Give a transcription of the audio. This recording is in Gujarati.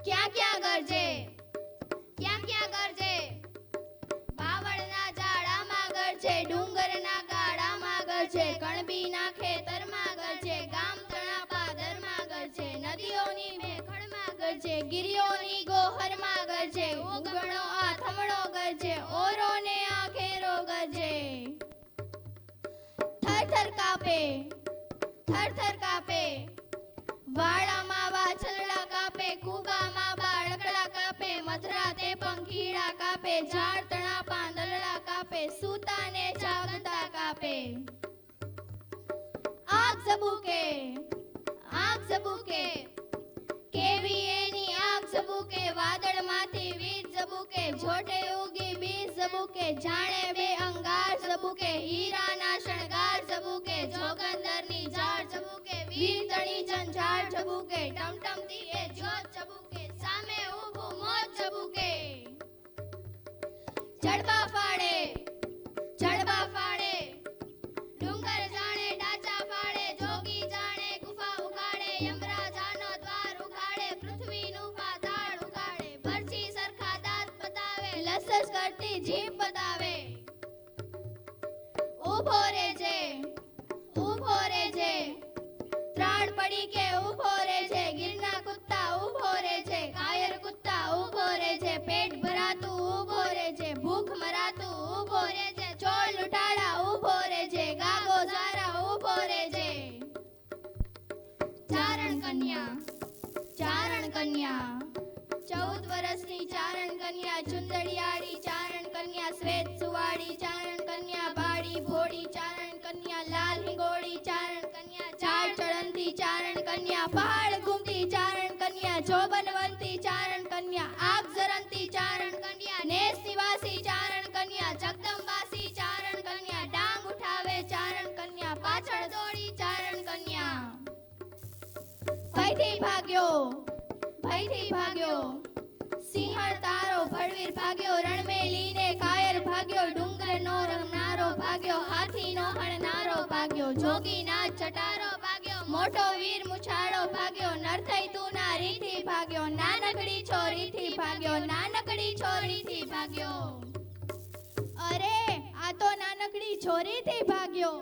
ક્યાં ક્યાં ગરજે, ક્યાં ક્યાં ગરજે, બાવળના ઝાડામાં ગરજે, ડુંગરના ગાડામાં ગરજે, કણબીના ખેતરમાં ગરજે, ગામ તણા પાદરમાં ગરજે, નદીઓની મેખડમાં ગરજે, ગિરિયોની ગોહરમાં ગરજે, ઉગણો આથમણો ગરજે, ઓરોને આખેરો ગરજે. થર થર કાપે, થર થર કાપે, વાડામાં વાછરડા કાપે, કુગામાં બાળકડા કાપે, મધરાતે પંખીડા કાપે, ઝાડ તણા પાંદરડા કાપે, સૂતાને જાગતા કાપે. આગ ઝબૂકે, આગ ઝબૂકે, કેવી એની આગ ઝબૂકે, વાદળમાંથી વીજ ઝબૂકે, જોટે ઉગી બીજ ઝબૂકે, જાણે બે અંગાર ઝબૂકે, હીરાના શણગાર ઝબૂકે, જોગંદરની ઝાડ ઝબૂકે, વીરતણી જંજાળ ઝબૂકે, ટમટમતી એ જ્યોત ઝબૂકે, સામે ઊભું મોત ઝબૂકે. જડબા ફાડે, જડબા ફાડે, ડુંગર જાણે ડાચા ફાડે, જોગી જાણે ગુફા ઉગાડે, યમરાજાનો દ્વાર ઉગાડે, પૃથ્વીનું પાતાળ ઉગાડે, બરછી સરખા દાંત બતાવે, લસસ કરતી જીભ બતાવે. ઊભો રેજે, ઊભો રેજે, ત્રાણ પડી કે ઊભો રેજે, ગીરના કુત્તા ઊભો રેજે, કાયર કુત્તા ઊભો રેજે, પેટ ભરાતું ઊભો રેજે, ભૂખ મરાતું ઊભો રેજે, ચોળ લૂંટાડા ઊભો રેજે, ગાગો ઝારા ઊભો રેજે. ચારણ કન્યા, ચારણ કન્યા, 14 વર્ષની ચારણ કન્યા, ચુંદડિયાળી ચારણ કન્યા, શ્વેત સુવાળી ચારણ કન્યા, બાળી ભોળી ચારણ કન્યા, લાલ હિંગોળી ચારણ કન્યા, ઝાડ ચડંતી ચારણ કન્યા, પહાડ ઘૂમતી ચારણ કન્યા, જોબનવંતી ચારણ કન્યા, આગ ઝરંતી ચારણ કન્યા, નેસ નિવાસી ચારણ કન્યા, જગદંબાસી ચારણ કન્યા, ડાંગ ઉઠાવે ચારણ કન્યા, પાછળ દોડી ચારણ કન્યા. ભયથી ભાગ્યો, ભયથી ભાગ્યો, સિંહણ તારો ભડવીર ભાગ્યો, રણમેલીને કાયર ભાગ્યો, ડુંગરનો રમનારો ભાગ્યો, હાથીનો હણનારો ભાગ્યો, જોગીના ચટારો ભાગ્યો, મોટો વીર મુછાળો ભાગ્યો, નરથઈ તું ના રીથી ભાગ્યો, નાનકડી છોરીથી ભાગ્યો, નાનકડી છોરીથી ભાગ્યો. અરે આ તો નાનકડી છોરીથી ભાગ્યો.